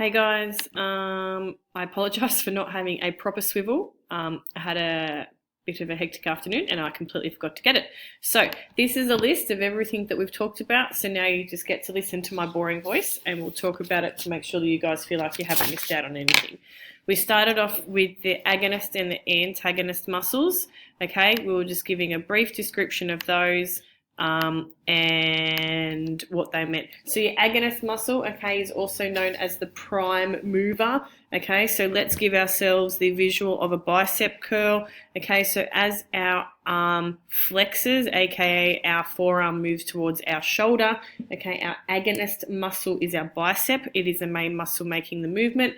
Hey guys, I apologise for not having a proper swivel. I had a bit of a hectic afternoon and I completely forgot to get it. So this is a list of everything that we've talked about. So now you just get to listen to my boring voice and we'll talk about it to make sure that you guys feel like you haven't missed out on anything. We started off with the agonist and the antagonist muscles. Okay, we were just giving a brief description of those. And what they meant. So your agonist muscle, okay, is also known as the prime mover. Okay, so let's give ourselves the visual of a bicep curl. Okay, so as our arm flexes, aka our forearm moves towards our shoulder, okay, our agonist muscle is our bicep. It is the main muscle making the movement.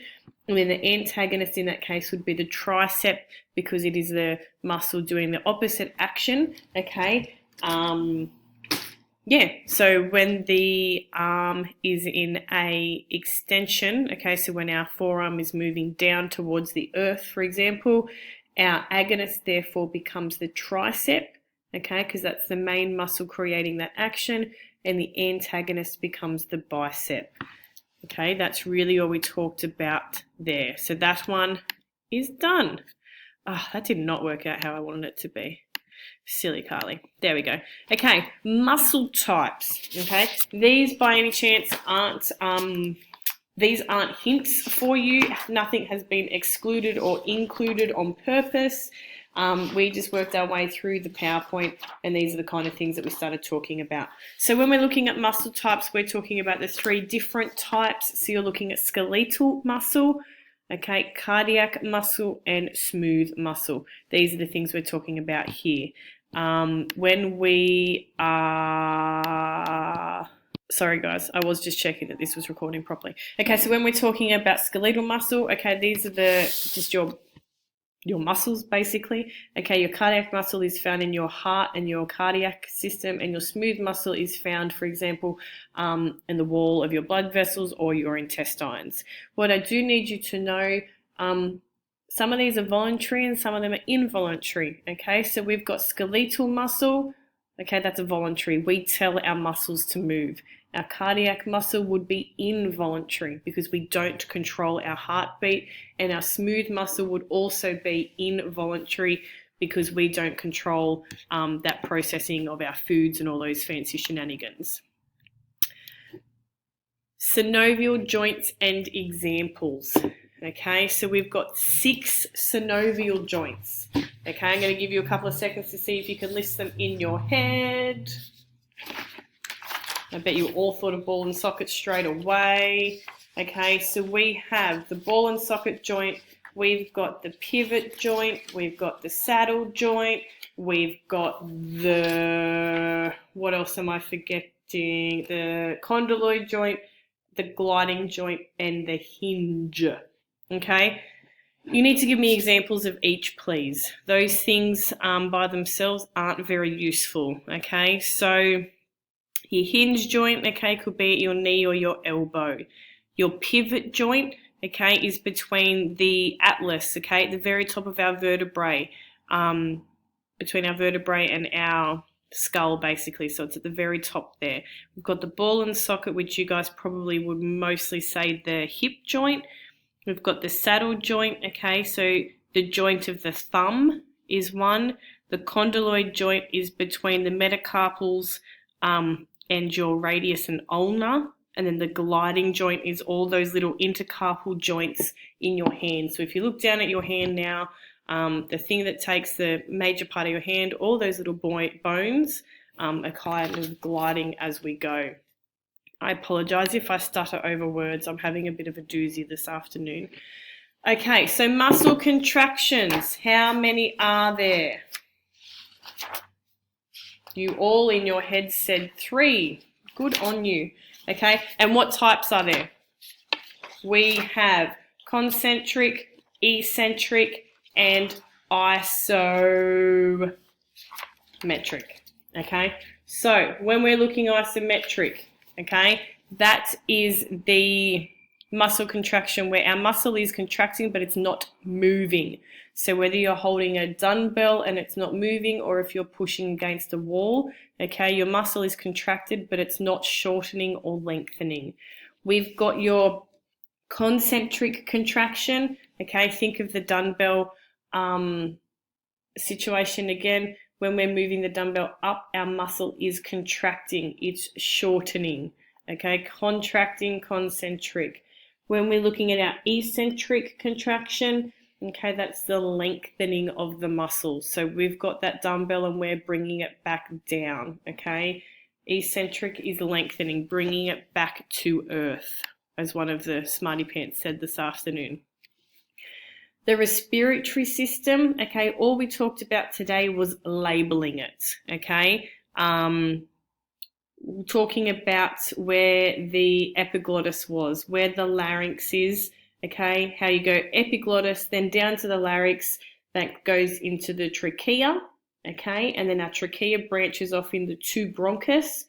And then the antagonist in that case would be the tricep because it is the muscle doing the opposite action. Okay. So when the arm is in a extension, okay, so when our forearm is moving down towards the earth, for example, our agonist therefore becomes the tricep, okay, because that's the main muscle creating that action, and the antagonist becomes the bicep. Okay, that's really all we talked about there. So that one is done. That did not work out how I wanted it to be. Silly Carly. There we go. Okay, muscle types. Okay, these by any chance aren't hints for you. Nothing has been excluded or included on purpose. We just worked our way through the PowerPoint, and these are the kind of things that we started talking about. So when we're looking at muscle types, we're talking about the three different types. So you're looking at skeletal muscle, okay, cardiac muscle, and smooth muscle. These are the things we're talking about here. When we are... Sorry guys, I was just checking that this was recording properly. Okay, so when we're talking about skeletal muscle, okay, these are just your muscles basically. Okay, your cardiac muscle is found in your heart and your cardiac system, and your smooth muscle is found, for example, in the wall of your blood vessels or your intestines. What I do need you to know, some of these are voluntary and some of them are involuntary. Okay, so we've got skeletal muscle. Okay, that's a voluntary. We tell our muscles to move. Our cardiac muscle would be involuntary because we don't control our heartbeat, and our smooth muscle would also be involuntary because we don't control that processing of our foods and all those fancy shenanigans. Synovial joints and examples. Okay, so we've got 6 synovial joints. Okay, I'm going to give you a couple of seconds to see if you can list them in your head. I bet you all thought of ball and socket straight away. Okay, so we have the ball and socket joint, we've got the pivot joint, we've got the saddle joint, we've got the, what else am I forgetting? The condyloid joint, the gliding joint, and the hinge. Okay, you need to give me examples of each, please. Those things by themselves aren't very useful. Okay, so your hinge joint, okay, could be at your knee or your elbow. Your pivot joint, okay, is between the atlas, okay, at the very top of our vertebrae, between our vertebrae and our skull basically, so it's at the very top there. We've got the ball and socket, which you guys probably would mostly say the hip joint. We've got the saddle joint, okay, so the joint of the thumb is one. The condyloid joint is between the metacarpals and your radius and ulna. And then the gliding joint is all those little intercarpal joints in your hand. So if you look down at your hand now, the thing that takes the major part of your hand, all those little bones are kind of gliding as we go. I apologise if I stutter over words. I'm having a bit of a doozy this afternoon. Okay, so muscle contractions. How many are there? You all in your head said 3. Good on you. Okay, and what types are there? We have concentric, eccentric, and isometric. Okay, so when we're looking isometric, okay, that is the muscle contraction where our muscle is contracting but it's not moving. So whether you're holding a dumbbell and it's not moving, or if you're pushing against a wall, okay, your muscle is contracted but it's not shortening or lengthening. We've got your Concentric contraction, okay, think of the dumbbell situation again. When we're moving the dumbbell up, our muscle is contracting, it's shortening, okay, contracting, concentric. When we're looking at our eccentric contraction, okay, that's the lengthening of the muscle. So we've got that dumbbell and we're bringing it back down, okay. Eccentric is lengthening, bringing it back to earth, as one of the smarty pants said this afternoon. The respiratory system, okay, all we talked about today was labeling it, okay. Talking about where the epiglottis was, where the larynx is, okay, how you go epiglottis, then down to the larynx, that goes into the trachea, okay, and then our trachea branches off into two bronchus.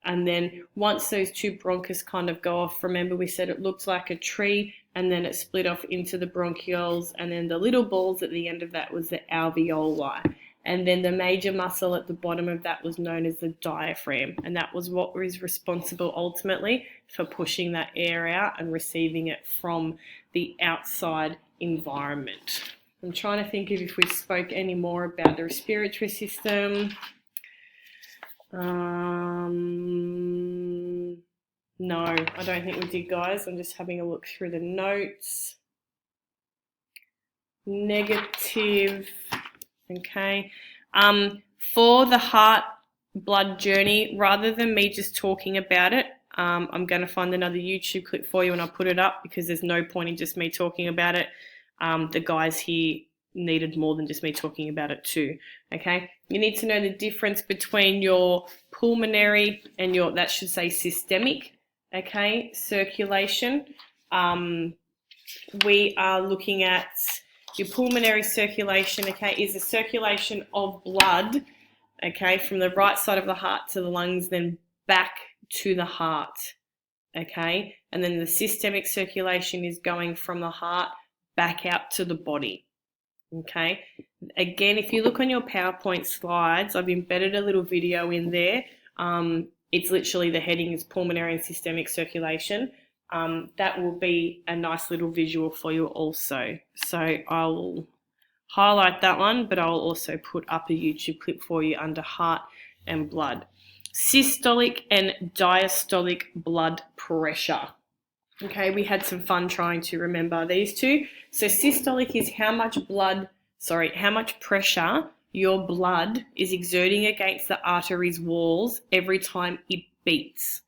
And then once those two bronchus kind of go off, remember we said it looks like a tree, and then it split off into the bronchioles, and then the little balls at the end of that was the alveoli. And then the major muscle at the bottom of that was known as the diaphragm, and that was what was responsible ultimately for pushing that air out and receiving it from the outside environment. I'm trying to think of if we spoke any more about the respiratory system. No, I don't think we did, guys. I'm just having a look through the notes. Negative, okay. For the heart blood journey, rather than me just talking about it, I'm going to find another YouTube clip for you and I'll put it up because there's no point in just me talking about it. The guys here needed more than just me talking about it too, okay? You need to know the difference between your pulmonary and your, that should say systemic, okay, circulation. We are looking at your pulmonary circulation, okay, is the circulation of blood, okay, from the right side of the heart to the lungs, then back to the heart, okay? And then the systemic circulation is going from the heart back out to the body. Okay, again, if you look on your PowerPoint slides, I've embedded a little video in there. It's literally the heading is pulmonary and systemic circulation. That will be a nice little visual for you also. So I'll highlight that one, but I'll also put up a YouTube clip for you under heart and blood. Systolic and diastolic blood pressure. Okay, we had some fun trying to remember these two. So systolic is how much pressure your blood is exerting against the artery's walls every time it beats.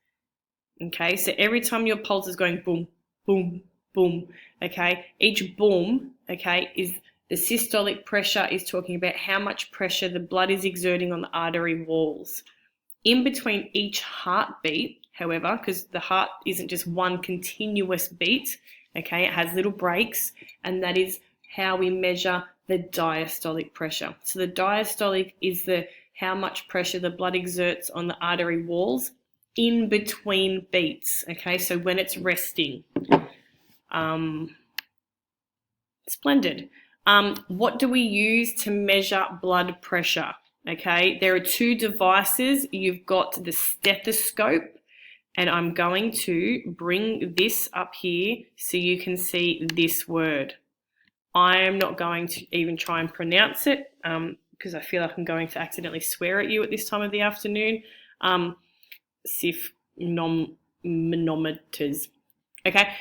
Okay, so every time your pulse is going boom, boom, boom, okay, each boom, okay, is the systolic pressure is talking about how much pressure the blood is exerting on the artery walls. In between each heartbeat, however, because the heart isn't just one continuous beat, okay, it has little breaks, and that is how we measure the diastolic pressure. So the diastolic is how much pressure the blood exerts on the artery walls in between beats, okay, so when it's resting. Splendid. What do we use to measure blood pressure? Okay, there are two devices. You've got the stethoscope, and I'm going to bring this up here so you can see this word. I am not going to even try and pronounce it because I feel like I'm going to accidentally swear at you at this time of the afternoon. Manometers. Okay,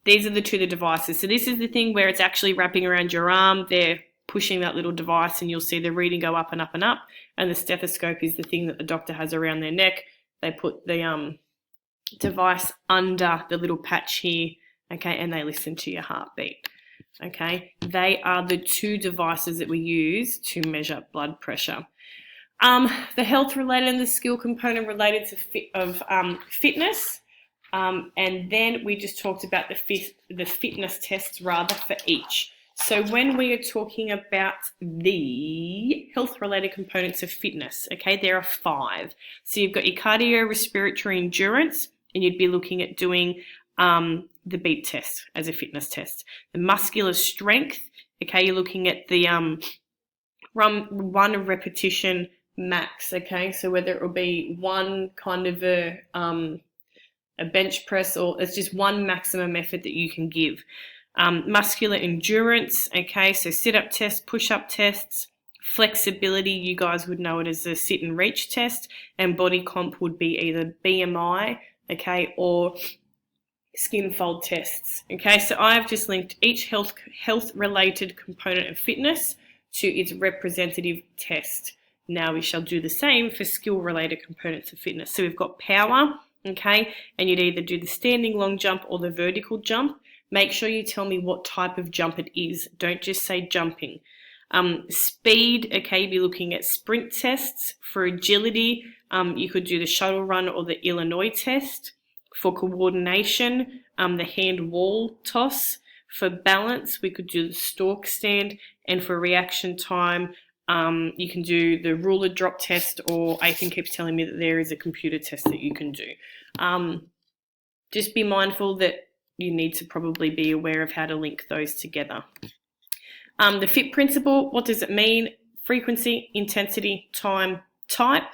these are the two devices. So this is the thing where it's actually wrapping around your arm. They're pushing that little device and you'll see the reading go up and up and up. And the stethoscope is the thing that the doctor has around their neck. They put the device under the little patch here, okay, and they listen to your heartbeat. Okay, they are the two devices that we use to measure blood pressure. The health related and the skill component related to fitness. And then we just talked about the fitness tests rather for each. So when we are talking about the health-related components of fitness, okay, there are 5. So you've got your cardiorespiratory endurance, and you'd be looking at doing the beat test as a fitness test. The muscular strength, okay, you're looking at the one repetition max, okay, so whether it will be one kind of a a bench press, or it's just one maximum effort that you can give. Muscular endurance, okay, so sit-up tests, push-up tests. Flexibility, you guys would know it as a sit and reach test, and body comp would be either BMI, okay, or skin fold tests. Okay, so I've just linked each health related component of fitness to its representative test. Now we shall do the same for skill related components of fitness. So we've got power, okay, and you'd either do the standing long jump or the vertical jump. Make sure you tell me what type of jump it is. Don't just say jumping. Speed, okay, you'd be looking at sprint tests. For agility, you could do the shuttle run or the Illinois test. For coordination, the hand wall toss. For balance, we could do the stork stand. And for reaction time, you can do the ruler drop test, or Ethan keeps telling me that there is a computer test that you can do. Just be mindful that you need to probably be aware of how to link those together. The FIT principle, what does it mean? Frequency, intensity, time, type.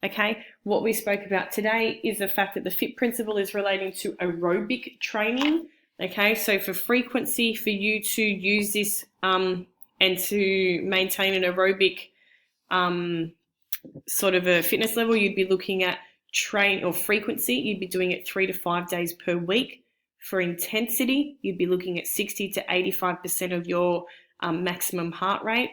Okay, what we spoke about today is the fact that the FIT principle is relating to aerobic training. Okay, so for frequency, for you to use this and to maintain an aerobic sort of a fitness level, you'd be looking at frequency, you'd be doing it 3 to 5 days per week. For intensity, you'd be looking at 60 to 85% of your maximum heart rate.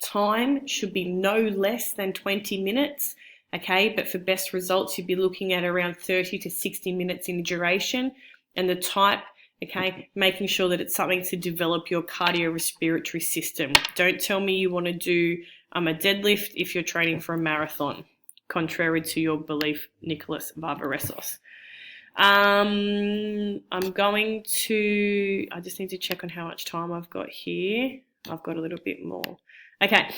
Time should be no less than 20 minutes, okay, but for best results, you'd be looking at around 30 to 60 minutes in duration. And the type, okay, making sure that it's something to develop your cardiorespiratory system. Don't tell me you want to do a deadlift if you're training for a marathon, contrary to your belief, Nicholas Barbaressos. I just need to check on how much time I've got here. I've got a little bit more. Okay,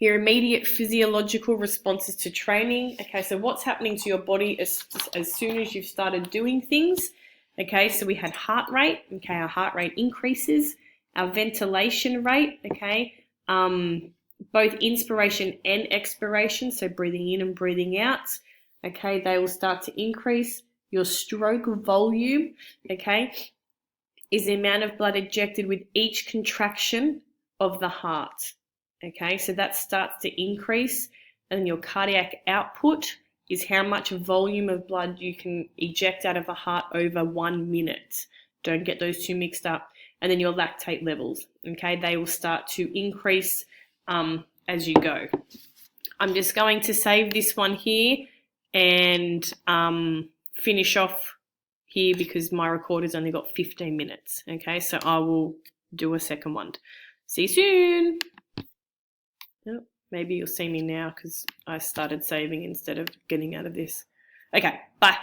your immediate physiological responses to training. Okay, so what's happening to your body as soon as you've started doing things? Okay, so we had heart rate. Okay, our heart rate increases. Our ventilation rate, okay, both inspiration and expiration, so breathing in and breathing out, okay, they will start to increase. Your stroke volume, okay, is the amount of blood ejected with each contraction of the heart. Okay, so that starts to increase, and your cardiac output is how much volume of blood you can eject out of a heart over 1 minute. Don't get those two mixed up. And then your lactate levels, okay, they will start to increase as you go. I'm just going to save this one here and finish off here because my recorder's only got 15 minutes. Okay, so I will do a second one. See you soon. Oh, maybe you'll see me now because I started saving instead of getting out of this. Okay, bye.